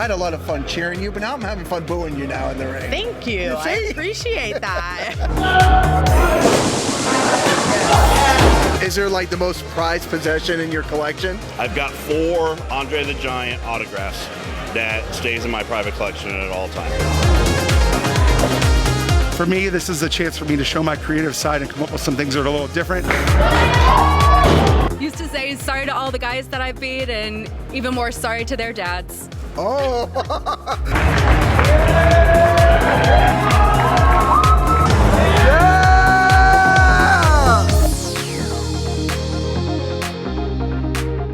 had a lot of fun cheering you, but now I'm having fun booing you now in the ring. Thank you. I appreciate that. Is there like the most prized possession in your collection? I've got 4 Andre the Giant autographs that stays in my private collection at all times. For me, this is a chance for me to show my creative side and come up with some things that are a little different. Used to say sorry to all the guys that I've beat and even more sorry to their dads. Oh!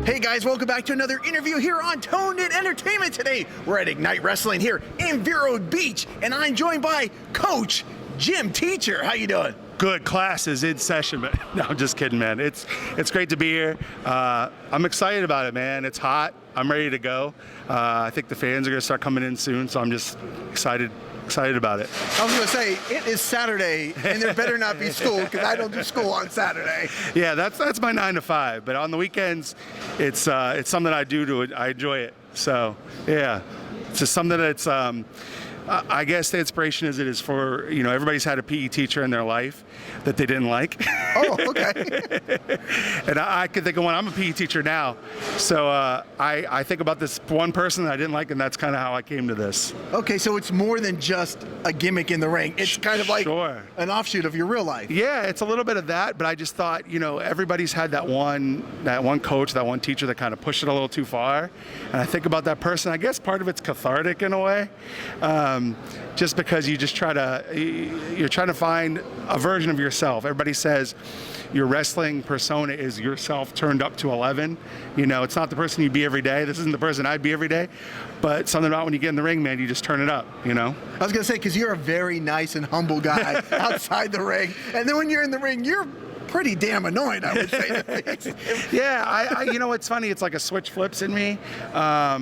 Hey guys, welcome back to another interview here on Toned In Entertainment. Today, we're at Ignite Wrestling here in Vero Beach, and I'm joined by Coach Jim Teecher. How you doing? Good, class is in session, but no, I'm just kidding, man. It's great to be here. I'm excited about it, man. It's hot. I'm ready to go. I think the fans are gonna start coming in soon, so I'm just excited about it. I was gonna say, it is Saturday, and there better not be school, because I don't do school on Saturday. Yeah, that's my 9 to 5, but on the weekends, it's something I do I enjoy it. So yeah, it's just something that's I guess the inspiration is it is for, everybody's had a PE teacher in their life that they didn't like. Oh, okay. And I could think of one. I'm a PE teacher now. So I think about this one person that I didn't like, and that's kind of how I came to this. Okay, so it's more than just a gimmick in the ring. It's kind of like an offshoot of your real life. Yeah, it's a little bit of that, but I just thought, everybody's had that one coach, that one teacher that kind of pushed it a little too far. And I think about that person. I guess part of it's cathartic in a way. Just because you're trying to find a version of yourself. Everybody says your wrestling persona is yourself turned up to 11. It's not the person you'd be every day. This isn't the person I'd be every day. But something about when you get in the ring, man, you just turn it up, I was going to say, because you're a very nice and humble guy outside the ring. And then when you're in the ring, you're pretty damn annoying, I would say. Yeah, it's funny. It's like a switch flips in me. I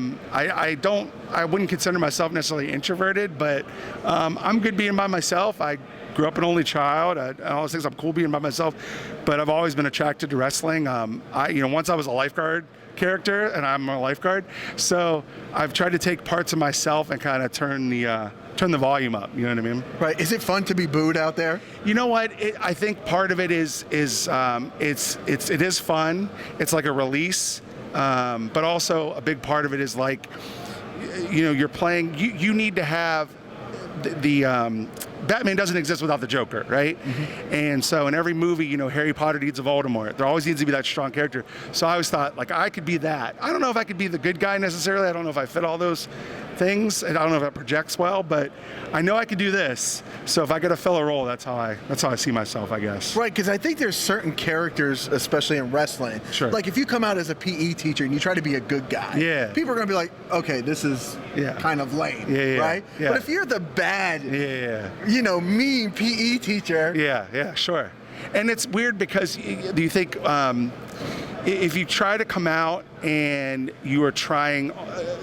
wouldn't consider myself necessarily introverted, but I'm good being by myself. I grew up an only child. And all those things, I'm cool being by myself, but I've always been attracted to wrestling. Once I was a lifeguard character, and I'm a lifeguard, so I've tried to take parts of myself and kind of turn the volume up. You know what I mean? Right. Is it fun to be booed out there? You know what? I think part of it is it is fun. It's like a release, but also a big part of it is like, you're playing. You need to have the Batman doesn't exist without the Joker, right? Mm-hmm. And so in every movie, Harry Potter needs a Voldemort. There always needs to be that strong character. So I always thought, like, I could be that. I don't know if I could be the good guy necessarily. I don't know if I fit all those things, and I don't know if that projects well, but I know I could do this. So if I got to fill a role, that's how I see myself, I guess. Right, because I think there's certain characters, especially in wrestling. Sure. Like if you come out as a PE teacher and you try to be a good guy, yeah, people are going to be like, okay, this is kind of lame, right? Yeah. But if you're the bad, mean PE teacher. Yeah, sure. And it's weird because do you think if you try to come out and you are trying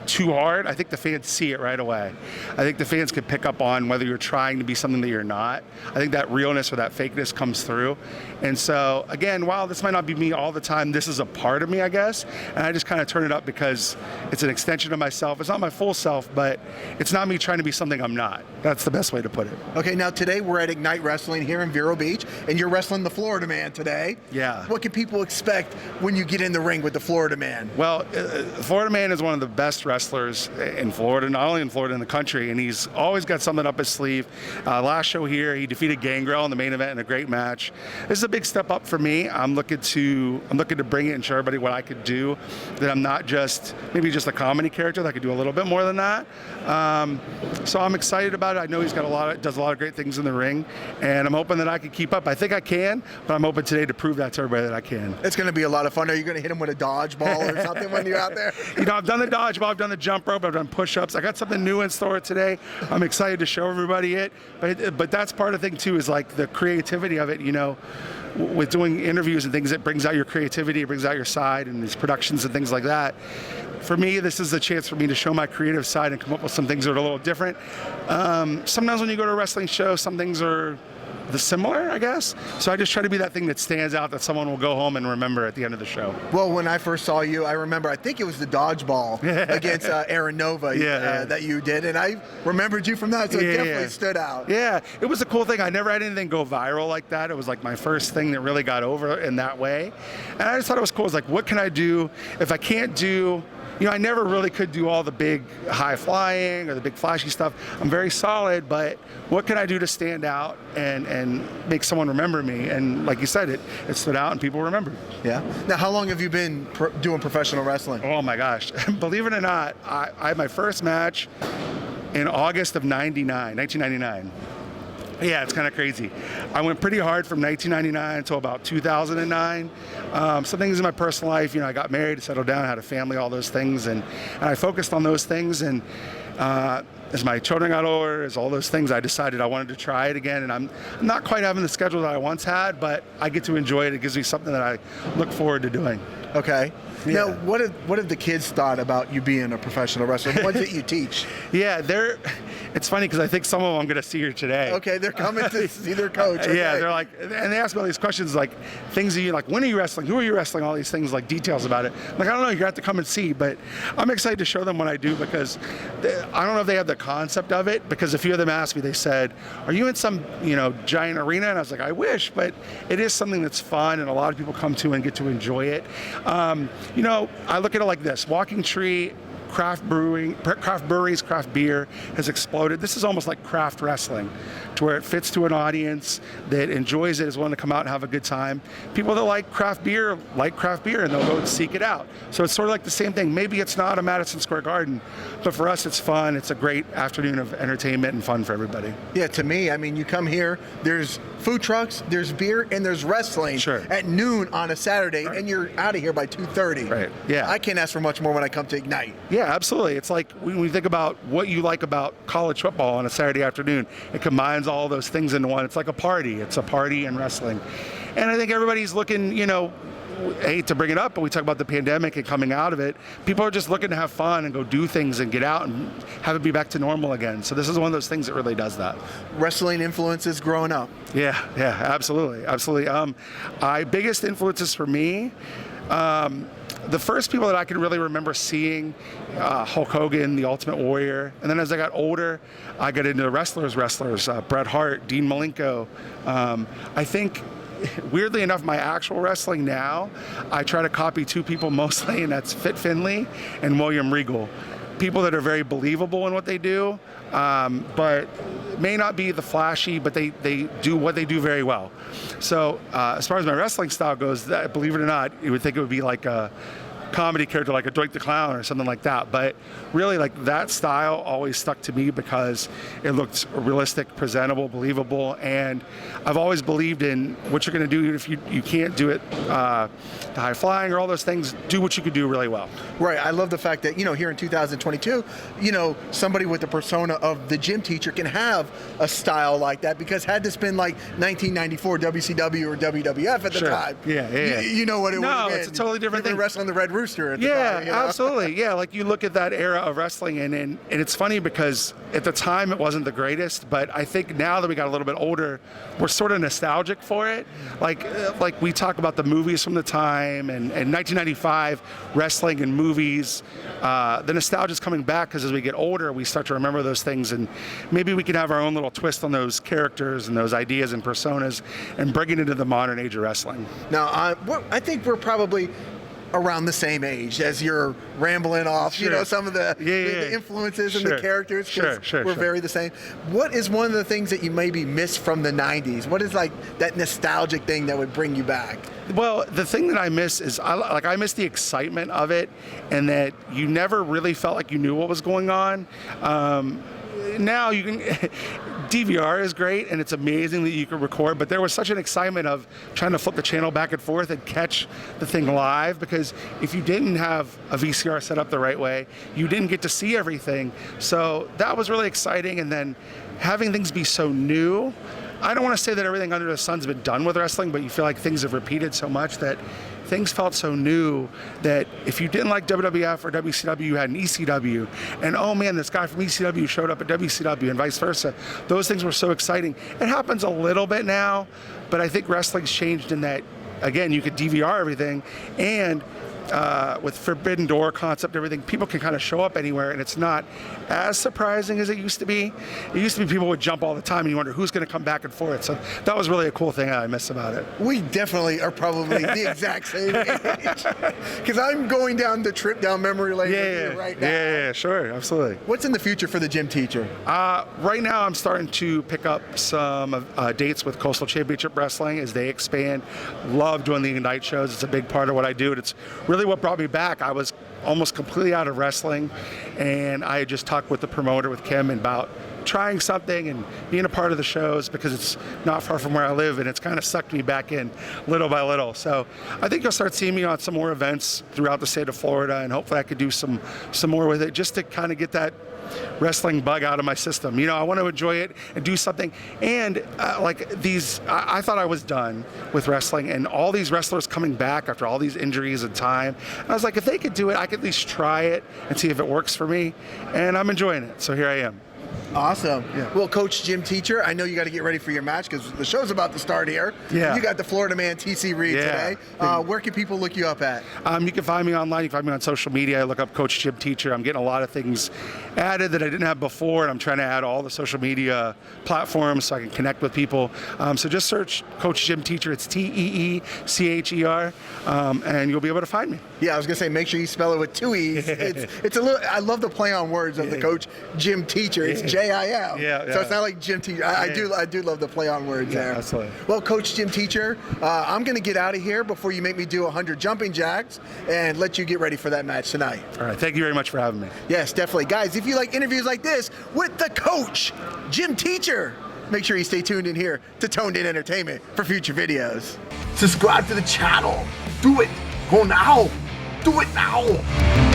too hard, I think the fans see it right away. I think the fans can pick up on whether you're trying to be something that you're not. I think that realness or that fakeness comes through. And so, again, while this might not be me all the time, this is a part of me, I guess. And I just kind of turn it up because it's an extension of myself. It's not my full self, but it's not me trying to be something I'm not. That's the best way to put it. Okay, now today we're at Ignite Wrestling here in Vero Beach, and you're wrestling the Florida Man today. Yeah. What can people expect when you get in the ring with the Florida Man? Well, Florida Man is one of the best wrestlers in Florida, not only in Florida, in the country, and he's always got something up his sleeve. Last show here, he defeated Gangrel in the main event in a great match. This is a big step up for me. I'm looking to bring it and show everybody what I could do, that I'm not just maybe just a comedy character, that I could do a little bit more than that. So I'm excited about it. I know he's got does a lot of great things in the ring, and I'm hoping that I can keep up. I think I can, but I'm hoping today to prove that to everybody that I can. It's going to be a lot of fun. Are you going to hit him with a dodgeball or something when you're out there? I've done the dodgeball, I've done the jump rope, I've done push-ups. I got something new in store today. I'm excited to show everybody it. But that's part of the thing too, is like the creativity of it. With doing interviews and things, it brings out your creativity, it brings out your side, and these productions and things like that. For me, this is a chance for me to show my creative side and come up with some things that are a little different. Sometimes when you go to a wrestling show, some things are the similar, I guess. So I just try to be that thing that stands out that someone will go home and remember at the end of the show. Well, when I first saw you, I remember, I think it was the dodgeball against Aaron Nova that you did, and I remembered you from that, so it definitely stood out. Yeah, it was a cool thing. I never had anything go viral like that. It was like my first thing that really got over in that way. And I just thought it was cool. It's like, what can I do if I can't do, I never really could do all the big high flying or the big flashy stuff. I'm very solid, but what can I do to stand out and make someone remember me? And like you said, it stood out and people remembered. Yeah. Now, how long have you been doing professional wrestling? Oh my gosh. Believe it or not, I had my first match in August of 1999. Yeah, it's kind of crazy. I went pretty hard from 1999 until about 2009. Some things in my personal life, I got married, settled down, had a family, all those things, and I focused on those things. And as my children got older, as all those things, I decided I wanted to try it again. And I'm not quite having the schedule that I once had, but I get to enjoy it. It gives me something that I look forward to doing. Okay. Yeah. Now, what have the kids thought about you being a professional wrestler? The ones that you teach? Yeah, it's funny because I think some of them I'm going to see here today. Okay, they're coming to see their coach. Okay. Yeah, they're like, and they ask me all these questions like things that you like, when are you wrestling? Who are you wrestling? All these things, like details about it. I'm like, I don't know, you're going to have to come and see, but I'm excited to show them when I do because I don't know if they have the concept of it, because a few of them asked me, they said, are you in some, giant arena? And I was like, I wish, but it is something that's fun and a lot of people come to and get to enjoy it. I look at it like this: Walking Tree, craft breweries, craft beer has exploded. This is almost like craft wrestling, to where it fits to an audience that enjoys it, is willing to come out and have a good time. People that like craft beer, and they'll go and seek it out. So it's sort of like the same thing. Maybe it's not a Madison Square Garden, but for us it's fun. It's a great afternoon of entertainment and fun for everybody. Yeah, to me, you come here, there's food trucks, there's beer, and there's wrestling at noon on a Saturday, and you're out of here by 2:30. Right, yeah. I can't ask for much more when I come to Ignite. Yeah, absolutely. It's like when we think about what you like about college football on a Saturday afternoon, it combines all those things into one. It's like a party. It's a party and wrestling. And I think everybody's looking, I hate to bring it up, but we talk about the pandemic and coming out of it. People are just looking to have fun and go do things and get out and have it be back to normal again. So this is one of those things that really does that. Wrestling influences growing up. Yeah, absolutely. Biggest influences for me, the first people that I can really remember seeing, Hulk Hogan, The Ultimate Warrior, and then as I got older, I got into wrestlers, Bret Hart, Dean Malenko. I think, weirdly enough, my actual wrestling now, I try to copy two people mostly, and that's Fit Finlay and William Regal. People that are very believable in what they do, but may not be the flashy, but they do what they do very well. So as far as my wrestling style goes, believe it or not, you would think it would be like a comedy character like a Doink the Clown or something like that, but really like that style always stuck to me because it looked realistic, presentable, believable, and I've always believed in what you're going to do. If you can't do it, the high flying or all those things, do what you could do really well. Right. I love the fact that here in 2022, somebody with the persona of the gym teacher can have a style like that, because had this been like 1994 WCW or WWF at the time, you know what it would have been. No, it's a totally different thing. Wrestling the Red Rooster at the time. Absolutely. Yeah, like you look at that era of wrestling, and it's funny because at the time it wasn't the greatest, but I think now that we got a little bit older, we're sort of nostalgic for it. Like we talk about the movies from the time, and 1995 wrestling and movies. The nostalgia is coming back because as we get older, we start to remember those things, and maybe we can have our own little twist on those characters and those ideas and personas and bring it into the modern age of wrestling. Now, I think we're probably around the same age as you're rambling off, some of the influences and the characters. We're very the same. What is one of the things that you maybe miss from the 90s? What is like that nostalgic thing that would bring you back? Well, the thing that I miss is I miss the excitement of it, and that you never really felt like you knew what was going on. Now you can DVR is great, and it's amazing that you can record, but there was such an excitement of trying to flip the channel back and forth and catch the thing live, because if you didn't have a VCR set up the right way, you didn't get to see everything. So that was really exciting, and then having things be so new. I don't want to say that everything under the sun's been done with wrestling, but you feel like things have repeated so much that things felt so new that if you didn't like WWF or WCW, you had an ECW. And oh man, this guy from ECW showed up at WCW and vice versa. Those things were so exciting. It happens a little bit now, but I think wrestling's changed in that, again, you could DVR everything, and with Forbidden Door concept and everything, people can kind of show up anywhere, and it's not as surprising as it used to be. It used to be people would jump all the time, and you wonder who's going to come back and forth. So that was really a cool thing I miss about it. We definitely are probably the exact same age. Because I'm going down the trip down memory lane with you right now. Yeah, sure, absolutely. What's in the future for the Gym Teacher? Right now, I'm starting to pick up some dates with Coastal Championship Wrestling as they expand. Love doing the Ignite shows. It's a big part of what I do, and it's really what brought me back. I was almost completely out of wrestling, and I had just talked with the promoter, with Kim, about trying something and being a part of the shows because it's not far from where I live, and it's kind of sucked me back in little by little. So I think you'll start seeing me on some more events throughout the state of Florida, and hopefully I could do some more with it just to kind of get that wrestling bug out of my system. I want to enjoy it and do something. And I thought I was done with wrestling, and all these wrestlers coming back after all these injuries and time. I was like, if they could do it, I could at least try it and see if it works for me. And I'm enjoying it. So here I am. Awesome. Yeah. Well, Coach Jim Teecher, I know you got to get ready for your match because the show's about to start here. Yeah. You got the Florida man, TC Reed, today. Where can people look you up at? You can find me online. You can find me on social media. I look up Coach Jim Teecher. I'm getting a lot of things added that I didn't have before, and I'm trying to add all the social media platforms so I can connect with people. So just search Coach Jim Teecher. It's Teecher, and you'll be able to find me. Yeah, I was gonna say, make sure you spell it with 2 E's. It's a little. I love the play on words of the Coach Jim Teecher. It's J-I-M. Yeah. So it's not like Jim Teecher. I do love the play on words there. Absolutely. Well, Coach Jim Teecher, I'm gonna get out of here before you make me do 100 jumping jacks and let you get ready for that match tonight. All right. Thank you very much for having me. Yes, definitely, guys. If you like interviews like this with the Coach Jim Teecher, make sure you stay tuned in here to Toned In Entertainment for future videos. Subscribe to the channel. Do it. Go now. Do it now.